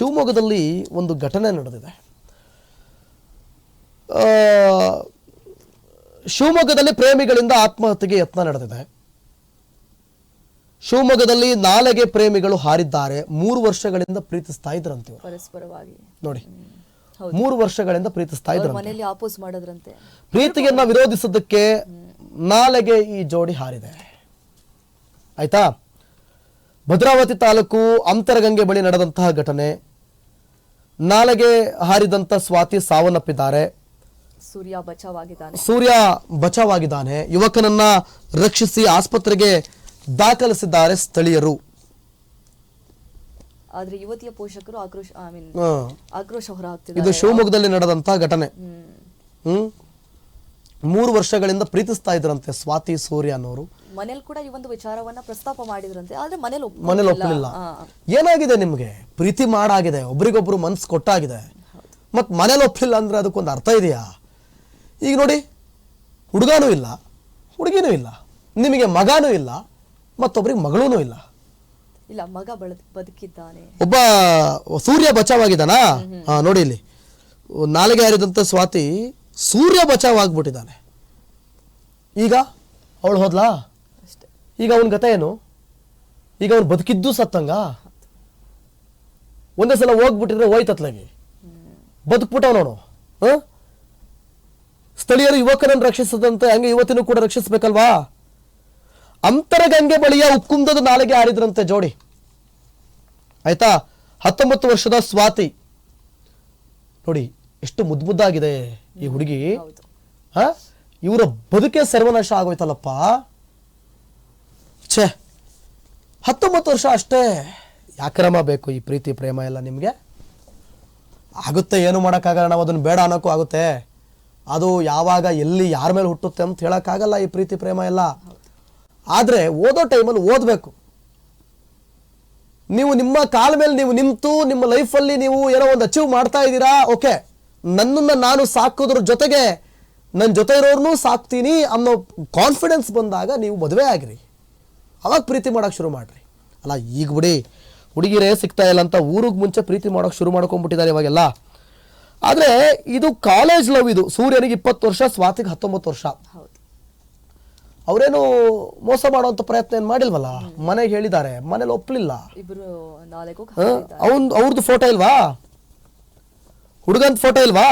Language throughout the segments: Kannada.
ಶಿವಮೊಗ್ಗದಲ್ಲಿ ಒಂದು ಘಟನೆ ನಡೆದಿದೆ. ಶಿವಮೊಗ್ಗದಲ್ಲಿ ಪ್ರೇಮಿಗಳಿಂದ ಆತ್ಮಹತ್ಯೆಗೆ ಯತ್ನ ನಡೆದಿದೆ. ಶಿವಮೊಗ್ಗದಲ್ಲಿ ನಾಲೆಗೆ ಪ್ರೇಮಿಗಳು ಹಾರಿದ್ದಾರೆ. 3 ವರ್ಷಗಳಿಂದ ಪ್ರೀತಿಸ್ತಾ ಇದ್ರಂತೆ ಪರಸ್ಪರವಾಗಿ. ನೋಡಿ, 3 ವರ್ಷಗಳಿಂದ ಪ್ರೀತಿಸ್ತಾ ಇದ್ರಂತೆ. ಮನೆಯಲ್ಲಿ ಆಪೋಸ್ ಮಾಡೋದ್ರಂತೆ. ಪ್ರೀತಿಯನ್ನ ವಿರೋಧಿಸೋದಕ್ಕೆ ನಾಲೆಗೆ ಈ ಜೋಡಿ ಹಾರಿದೆ. ಆಯ್ತಾ? ಭದ್ರಾವತಿ ತಾಲೂಕು ಅಂತರಗಂಗೆ ಬಳಿ ನಡೆದಂತಹ ಘಟನೆ. ನಾಲೆಗೆ ಹಾರಿದಂತ ಸ್ವಾತಿ ಸಾವನ್ನಪ್ಪಿದ್ದಾರೆ. ಸೂರ್ಯ ಬಚಾವಾಗಿದ್ದಾನೆ. ಯುವಕನನ್ನ ರಕ್ಷಿಸಿ ಆಸ್ಪತ್ರೆಗೆ ದಾಖಲಿಸಿದ್ದಾರೆ ಸ್ಥಳೀಯರು. ಆದ್ರೆ ಯುವತಿಯ ಪೋಷಕರು ಆಕ್ರೋಶ ಹೊರಹಾಕ್ತಿದ್ದಾರೆ. ಇದು ಶಿವಮೊಗ್ಗದಲ್ಲಿ ನಡೆದಂತಹ ಘಟನೆ. 3 ವರ್ಷಗಳಿಂದ ಪ್ರೀತಿಸ್ತಾ ಇದ್ರಂತೆ ಸ್ವಾತಿ ಸೂರ್ಯ ಅನ್ನೋರು. ಮನೇಲಿ ಕೂಡ ಈ ಒಂದು ವಿಚಾರವನ್ನ ಪ್ರಸ್ತಾಪ ಮಾಡಿದ್ರಂತೆ. ಆದ್ರೆ ಮನೇಲಿ ಒಪ್ಪಲಿಲ್ಲ. ಏನಾಗಿದೆ ನಿಮ್ಗೆ? ಪ್ರೀತಿ ಮಾಡಾಗಿದೆ, ಒಬ್ರಿಗೊಬ್ರು ಮನ್ಸು ಕೊಟ್ಟಾಗಿದೆ, ಮತ್ ಮನೇಲಿ ಒಪ್ಪಲಿಲ್ಲ ಅಂದ್ರೆ ಅದಕ್ಕೊಂದು ಅರ್ಥ ಇದೆಯಾ? ಈಗ ನೋಡಿ, ಹುಡುಗಾನೂ ಇಲ್ಲ, ಹುಡುಗಿನೂ ಇಲ್ಲ, ನಿಮಗೆ ಮಗಾನೂ ಇಲ್ಲ, ಮತ್ತೊಬ್ರಿಗೆ ಮಗಳೂ ಇಲ್ಲ. ಮಗ ಬದುಕಿದ್ದಾನೆ. ಒಬ್ಬ ಸೂರ್ಯ ಬಚಾವಾಗಿದ್ದಾನಾ? ನೋಡಿ, ಇಲ್ಲಿ ನಾಲಿಗೆ ಹಾರಿದಂತ ಸ್ವಾತಿ ಸೂರ್ಯ ಬಚಾವಾಗ್ಬಿಟ್ಟಿದ್ದಾನೆ. ಈಗ ಅವಳು ಹೋದ್ಲಾ? ಈಗ ಅವನ ಗತ ಏನು? ಈಗ ಅವನು ಬದುಕಿದ್ದು ಸತ್ತಂಗ? ಒಂದೇ ಸಲ ಹೋಗ್ಬಿಟ್ಟಿದ್ರೆ ಹೋಯ್ತತ್ಲಾಗಿ ಬದುಕ್ಬಿಟ್ಟವನವನು. ಸ್ಥಳೀಯರು ಯುವಕನನ್ನು ರಕ್ಷಿಸದಂತೆ ಹಂಗೆ ಯುವತಿನೂ ಕೂಡ ರಕ್ಷಿಸಬೇಕಲ್ವಾ? ಅಂತರಗಂಗೆ ಬಳಿಯ ಉಕ್ಕುಂದದ ನಾಲೆಗೆ ಹಾರಿದ್ರಂತೆ ಜೋಡಿ. ಆಯ್ತಾ? 19 ವರ್ಷದ ಸ್ವಾತಿ. ನೋಡಿ ಎಷ್ಟು ಮುದ್ದಾಗಿದೆ ಈ ಹುಡುಗಿ. ಇವರ ಬದುಕೆ ಸರ್ವನಾಶ ಆಗೋಯ್ತಲ್ಲಪ್ಪ. ಛೇ, 19 ವರ್ಷ ಅಷ್ಟೇ. ಯಾಕ್ರಮ ಬೇಕು ಈ ಪ್ರೀತಿ ಪ್ರೇಮ ಎಲ್ಲ ನಿಮ್ಗೆ? ಆಗುತ್ತೆ, ಏನು ಮಾಡೋಕ್ಕಾಗಲ್ಲ. ನಾವು ಅದನ್ನು ಬೇಡ ಅನ್ನೋಕ್ಕೂ ಆಗುತ್ತೆ. ಅದು ಯಾವಾಗ ಎಲ್ಲಿ ಯಾರ ಮೇಲೆ ಹುಟ್ಟುತ್ತೆ ಅಂತ ಹೇಳಕ್ಕಾಗಲ್ಲ ಈ ಪ್ರೀತಿ ಪ್ರೇಮ ಎಲ್ಲ. ಆದ್ರೆ ಓದೋ ಟೈಮಲ್ಲಿ ಓದಬೇಕು. ನೀವು ನಿಮ್ಮ ಕಾಲ ಮೇಲೆ ನೀವು ನಿಂತು ನಿಮ್ಮ ಲೈಫಲ್ಲಿ ನೀವು ಏನೋ ಒಂದು ಅಚೀವ್ ಮಾಡ್ತಾ ಇದ್ದೀರಾ, ಓಕೆ, ನನ್ನನ್ನು ನಾನು ಸಾಕೋದ್ರ ಜೊತೆಗೆ ನನ್ನ ಜೊತೆ ಇರೋರ್ನೂ ಸಾಕ್ತೀನಿ ಅನ್ನೋ ಕಾನ್ಫಿಡೆನ್ಸ್ ಬಂದಾಗ ನೀವು ಮದುವೆ ಆಗಿರಿ. ಅವಾಗ ಪ್ರೀತಿ ಮಾಡೋಕೆ ಶುರು ಮಾಡ್ರಿ. ಅಲ್ಲ ಈಗ ಬಿಡಿ, ಹುಡುಗಿರೇ ಸಿಗ್ತಾ ಇಲ್ಲ ಅಂತ ಊರಿಗೆ ಮುಂಚೆ ಪ್ರೀತಿ ಮಾಡೋಕೆ ಶುರು ಮಾಡ್ಕೊಂಡ್ಬಿಟ್ಟಿದ್ದಾರೆ ಇವಾಗೆಲ್ಲ. ಆದರೆ ಇದು ಕಾಲೇಜ್ ಲವ್. ಇದು ಸೂರ್ಯನಿಗೆ 20 ವರ್ಷ, ಸ್ವಾತಿಗೆ 19 ವರ್ಷ. ಅವರೇನು ಮೋಸ ಮಾಡುವಂತ ಪ್ರಯತ್ನ ಏನು ಮಾಡಿಲ್ವಲ್ಲ. ಮನೆಗೆ ಹೇಳಿದ್ದಾರೆ, ಮನೇಲಿ ಒಪ್ಪಲಿಲ್ಲ. ಅವ್ರದ್ದು ಫೋಟೋ ಇಲ್ವಾ? ಹುಡುಗಂತ ಫೋಟೋ ಇಲ್ವಾ?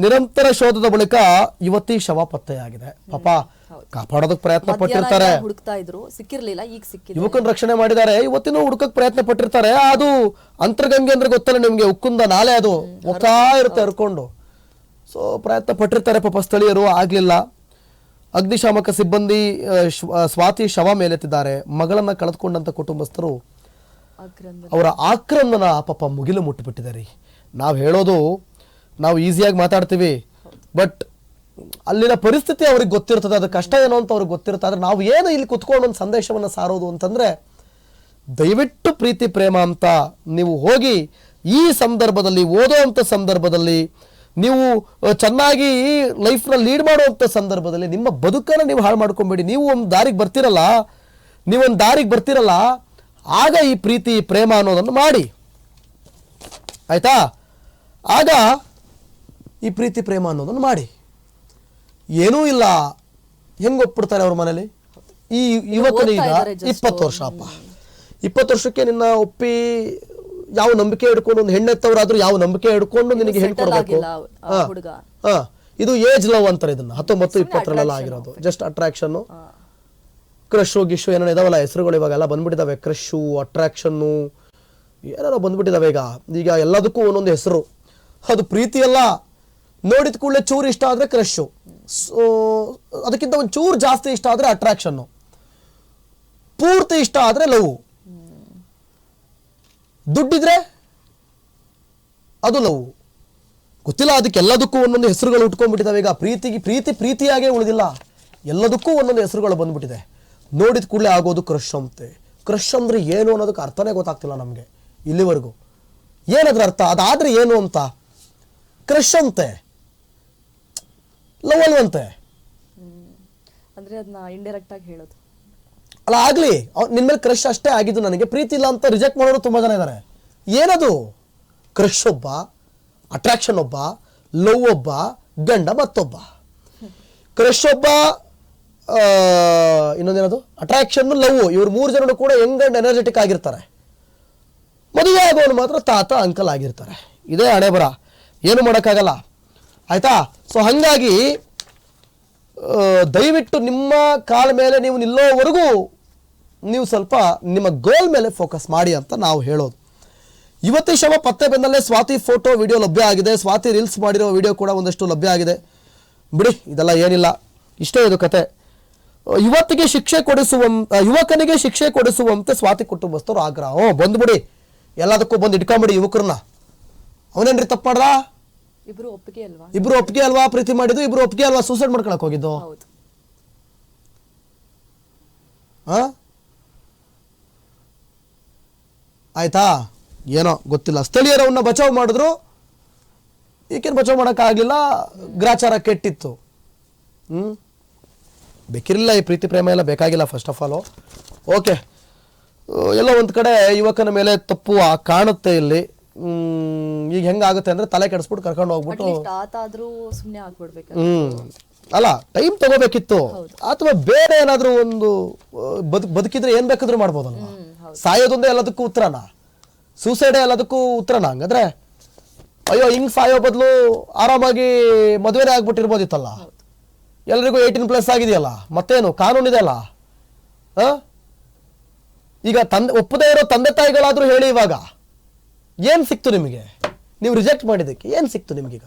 ನಿರಂತರ ಶೋಧದ ಬಳಿಕ ಯುವತಿ ಶವ ಪತ್ತೆಯಾಗಿದೆ. ಪಾಪ ಕಾಪಾಡೋದಕ್ಕೆ ಪ್ರಯತ್ನ ಪಟ್ಟಿರ್ತಾರೆ, ಯುವಕನ ರಕ್ಷಣೆ ಮಾಡಿದ್ದಾರೆ, ಯುವತಿನೂ ಹುಡುಕಕ್ ಪ್ರಯತ್ನ ಪಟ್ಟಿರ್ತಾರೆ. ಅದು ಅಂತರ್ಗಂಗೆ ಅಂದ್ರೆ ಗೊತ್ತಲ್ಲ ನಿಮ್ಗೆ, ಉಕ್ಕುಂದ ನಾಲೆ, ಅದು ಹೋಗ್ತಾ ಇರುತ್ತೆ ಹರ್ಕೊಂಡು. ಸೊ ಪ್ರಯತ್ನ ಪಟ್ಟಿರ್ತಾರೆ ಪಾಪ ಸ್ಥಳೀಯರು, ಆಗ್ಲಿಲ್ಲ. ಅಗ್ನಿಶಾಮಕ ಸಿಬ್ಬಂದಿ ಸ್ವಾತಿ ಶವ ಮೇಲೆತ್ತಿದ್ದಾರೆ. ಮಗಳನ್ನ ಕಳೆದುಕೊಂಡಂತ ಕುಟುಂಬಸ್ಥರು ಅವರ ಆಕ್ರಂದನ ಪಾಪ ಮುಗಿಲು ಮುಟ್ಟಿಬಿಟ್ಟಿದ್ದಾರೆ. ನಾವು ಹೇಳೋದು ನಾವು ಈಸಿಯಾಗಿ ಮಾತಾಡ್ತೀವಿ, ಬಟ್ ಅಲ್ಲಿನ ಪರಿಸ್ಥಿತಿ ಅವ್ರಿಗೆ ಗೊತ್ತಿರ್ತದೆ, ಅದು ಕಷ್ಟ ಏನೋ ಅಂತ ಅವ್ರಿಗೆ ಗೊತ್ತಿರುತ್ತೆ. ಆದ್ರೆ ನಾವು ಏನು ಇಲ್ಲಿ ಕುತ್ಕೊಂಡು ಒಂದು ಸಂದೇಶವನ್ನು ಸಾರೋದು ಅಂತಂದ್ರೆ, ದಯವಿಟ್ಟು ಪ್ರೀತಿ ಪ್ರೇಮ ಅಂತ ನೀವು ಹೋಗಿ ಈ ಸಂದರ್ಭದಲ್ಲಿ, ಓದೋವಂಥ ಸಂದರ್ಭದಲ್ಲಿ, ನೀವು ಚೆನ್ನಾಗಿ ಲೈಫ್ನ ಲೀಡ್ ಮಾಡುವಂಥ ಸಂದರ್ಭದಲ್ಲಿ ನಿಮ್ಮ ಬದುಕನ್ನು ನೀವು ಹಾಳು ಮಾಡ್ಕೊಂಬೇಡಿ. ನೀವು ಒಂದು ದಾರಿಗೆ ಬರ್ತಿರಲ್ಲ, ಆಗ ಈ ಪ್ರೀತಿ ಪ್ರೇಮ ಅನ್ನೋದನ್ನು ಮಾಡಿ. ಆಯ್ತಾ? ಆಗ ಈ ಪ್ರೀತಿ ಪ್ರೇಮ ಅನ್ನೋದನ್ನು ಮಾಡಿ. ಏನೂ ಇಲ್ಲ, ಹೆಂಗೆ ಒಪ್ಪಿಡ್ತಾರೆ ಅವ್ರ ಮನೇಲಿ? ಈ ಯುವಕನೀಗ 20 ವರ್ಷ ಅಪ್ಪ, 20 ವರ್ಷಕ್ಕೆ ನಿನ್ನ ಒಪ್ಪಿ ಯಾವ ನಂಬಿಕೆ ಹಿಡ್ಕೊಂಡು, ಒಂದು ಹೆಣ್ಣೆತ್ತವರಾದ್ರೂ ಯಾವ ನಂಬಿಕೆ ಹಿಡ್ಕೊಂಡು ನಿನಗೆ ಹೇಳ್ಕೊಡ್ಬೇಕು? ಇದು ಏಜ್ ಲವ್ ಅಂತಾರೆ ಇದನ್ನ. 19-20 ಆಗಿರೋದು ಜಸ್ಟ್ ಅಟ್ರಾಕ್ಷನ್, ಕ್ರಶು ಗಿಶು ಏನೋ ಇದಾವಲ್ಲ ಹೆಸರುಗಳು, ಇವಾಗೆಲ್ಲ ಬಂದ್ಬಿಟ್ಟಿದಾವೆ. ಕ್ರಶು, ಅಟ್ರಾಕ್ಷನ್ನು ಏನಾರ ಬಂದ್ಬಿಟ್ಟಿದಾವೆ ಈಗ ಎಲ್ಲದಕ್ಕೂ ಒಂದೊಂದು ಹೆಸರು. ಅದು ಪ್ರೀತಿ ಅಲ್ಲ. ನೋಡಿದ ಕೂಡಲೇ ಚೂರು ಇಷ್ಟ ಆದ್ರೆ ಕ್ರಶು, ಅದಕ್ಕಿಂತ ಒಂದು ಚೂರು ಜಾಸ್ತಿ ಇಷ್ಟ ಆದ್ರೆ ಅಟ್ರಾಕ್ಷನ್ನು, ಪೂರ್ತಿ ಇಷ್ಟ ಆದ್ರೆ ಲವ್, ದುಡ್ಡಿದ್ರೆ ಅದು ಲವ್. ಗೊತ್ತಿಲ್ಲ, ಅದಕ್ಕೆಲ್ಲದಕ್ಕೂ ಒಂದೊಂದು ಹೆಸರುಗಳು ಉಟ್ಕೊಂಡ್ಬಿಟ್ಟಿದ್ದಾವೆ. ಈಗ ಪ್ರೀತಿಯಾಗೇ ಉಳಿದಿಲ್ಲ, ಎಲ್ಲದಕ್ಕೂ ಒಂದೊಂದು ಹೆಸರುಗಳು ಬಂದ್ಬಿಟ್ಟಿದೆ. ನೋಡಿದ ಕೂಡಲೇ ಆಗೋದು ಕ್ರಶ್ ಅಂತೆ. ಕ್ರಶ್ ಅಂದ್ರೆ ಏನು ಅನ್ನೋದಕ್ಕೆ ಅರ್ಥನೇ ಗೊತ್ತಾಗ್ತಿಲ್ಲ ನಮಗೆ ಇಲ್ಲಿವರೆಗೂ. ಏನದ್ರ ಅರ್ಥ? ಅದಾದ್ರೆ ಏನು ಅಂತ? ಕ್ರಶ್ ಅಂತೆ, ಲವ್ ಅಲ್ವಂತೆ. ಅಂದ್ರೆ ಅದನ್ನ ಇಂಡೈರೆಕ್ಟ್ ಆಗಿ ಹೇಳೋದು. ಅಲ್ಲ ಆಗಲಿ, ನಿನ್ನ ಮೇಲೆ ಕ್ರಶ್ ಅಷ್ಟೇ ಆಗಿದ್ದು, ನನಗೆ ಪ್ರೀತಿ ಇಲ್ಲ ಅಂತ ರಿಜೆಕ್ಟ್ ಮಾಡೋರು ತುಂಬ ಜನ ಇದ್ದಾರೆ. ಏನದು? ಕ್ರಶ್ ಒಬ್ಬ, ಅಟ್ರಾಕ್ಷನ್ ಒಬ್ಬ, ಲವ್ ಒಬ್ಬ, ಗಂಡ ಮತ್ತೊಬ್ಬ. ಕ್ರಶ್ ಒಬ್ಬ, ಇನ್ನೊಂದೇನದು ಅಟ್ರಾಕ್ಷನ್, ಲವ್, ಇವ್ರು 3 ಜನರು ಕೂಡ ಯಂಗ್ ಅಂಡ್ ಎನರ್ಜೆಟಿಕ್ ಆಗಿರ್ತಾರೆ. ಮದುವೆ ಆಗೋನು ಮಾತ್ರ ತಾತ ಅಂಕಲ್ ಆಗಿರ್ತಾರೆ. ಇದೇ ಹಣೆ ಬರ, ಏನು ಮಾಡೋಕ್ಕಾಗಲ್ಲ ಆಯ್ತಾ. ಸೊ ಹಾಗಾಗಿ ದಯವಿಟ್ಟು ನಿಮ್ಮ ಕಾಲ ಮೇಲೆ ನೀವು ನಿಲ್ಲೋವರೆಗೂ ನೀವು ಸ್ವಲ್ಪ ನಿಮ್ಮ ಗೋಲ್ ಮೇಲೆ ಫೋಕಸ್ ಮಾಡಿ ಅಂತ ನಾವು ಹೇಳೋದು. ಯುವತಿ ಶವ ಪತ್ತೆ ಬೆನ್ನಲ್ಲೇ ಸ್ವಾತಿ ಫೋಟೋ ವಿಡಿಯೋ ಲಭ್ಯ ಆಗಿದೆ. ಸ್ವಾತಿ ರೀಲ್ಸ್ ಮಾಡಿರೋ ವಿಡಿಯೋ ಕೂಡ ಒಂದಷ್ಟು ಲಭ್ಯ ಆಗಿದೆ. ಬಿಡಿ, ಇದೆಲ್ಲ ಏನಿಲ್ಲ, ಇಷ್ಟೇ ಇದು ಕತೆ. ಯುವಕನಿಗೆ ಶಿಕ್ಷೆ ಕೊಡಿಸುವಂತೆ ಸ್ವಾತಿ ಕುಟುಂಬಸ್ಥರು ಆಗ್ರಹ. ಬಂದ್ಬಿಡಿ, ಎಲ್ಲದಕ್ಕೂ ಬಂದು ಇಟ್ಕೊಂಬಿಡಿ ಯುವಕರನ್ನ. ಅವನೇನ್ರಿ ತಪ್ಪು ಮಾಡ್ದ? ಇಬ್ರು ಒಪ್ಪಿಗೆ ಅಲ್ವಾ ಪ್ರೀತಿ ಮಾಡಿದ್ದು? ಇಬ್ರು ಒಪ್ಪಿಗೆ ಅಲ್ವಾ ಸೂಸೈಡ್ ಮಾಡ್ಕೊಳಕ್ ಹೋಗಿದ್ದು? ಆಯ್ತಾ? ಏನೋ ಗೊತ್ತಿಲ್ಲ. ಸ್ಥಳೀಯರವನ್ನ ಬಚಾವ್ ಮಾಡಿದ್ರು, ಈಕೇನು ಬಚಾವ್ ಮಾಡೋಕ್ಕಾಗಲಿಲ್ಲ, ಗ್ರಾಚಾರ ಕೆಟ್ಟಿತ್ತು. ಬೇಕಿರಲಿಲ್ಲ ಈ ಪ್ರೀತಿ ಪ್ರೇಮ ಎಲ್ಲ, ಬೇಕಾಗಿಲ್ಲ ಫಸ್ಟ್ ಆಫ್ ಆಲು. ಓಕೆ, ಎಲ್ಲೋ ಒಂದು ಕಡೆ ಯುವಕನ ಮೇಲೆ ತಪ್ಪು ಕಾಣುತ್ತೆ ಇಲ್ಲಿ. ಈಗ ಹೆಂಗಾಗುತ್ತೆ ಅಂದ್ರೆ ತಲೆ ಕೆಡಿಸ್ಬಿಟ್ಟು ಕರ್ಕೊಂಡು ಹೋಗ್ಬಿಟ್ಟು ಅಲ್ಲ, ಟೈಮ್ ತಗೋಬೇಕಿತ್ತು. ಅಥವಾ ಬೇರೆ ಏನಾದ್ರೂ ಒಂದು ಬದುಕಿದ್ರೆ ಏನ್ ಬೇಕಾದ್ರೂ ಮಾಡ್ಬೋದಲ್ವ? ಸಾಯೋದೊಂದೇ ಎಲ್ಲದಕ್ಕೂ ಉತ್ತರನ? ಸೂಸೈಡೇ ಎಲ್ಲದಕ್ಕೂ ಉತ್ತರನ? ಹಂಗಂದ್ರೆ ಅಯ್ಯೋ ಹಿಂಗ್ ಸಾಯೋ ಬದಲು ಆರಾಮಾಗಿ ಮದುವೆನೇ ಆಗ್ಬಿಟ್ಟಿರ್ಬೋದಿತ್ತಲ್ಲ. ಎಲ್ರಿಗೂ 18+ ಆಗಿದೆಯಲ್ಲ, ಮತ್ತೇನು ಕಾನೂನಿದೆ ಅಲ್ಲ. ಈಗ ಒಪ್ಪದೇ ಇರೋ ತಂದೆ ತಾಯಿಗಳಾದ್ರೂ ಹೇಳಿ, ಇವಾಗ ಏನ್ ಸಿಕ್ತು ನಿಮಗೆ? ನೀವು ರಿಜೆಕ್ಟ್ ಮಾಡಿದ್ದಕ್ಕೆ ಏನ್ ಸಿಕ್ತು ನಿಮ್ಗೀಗ?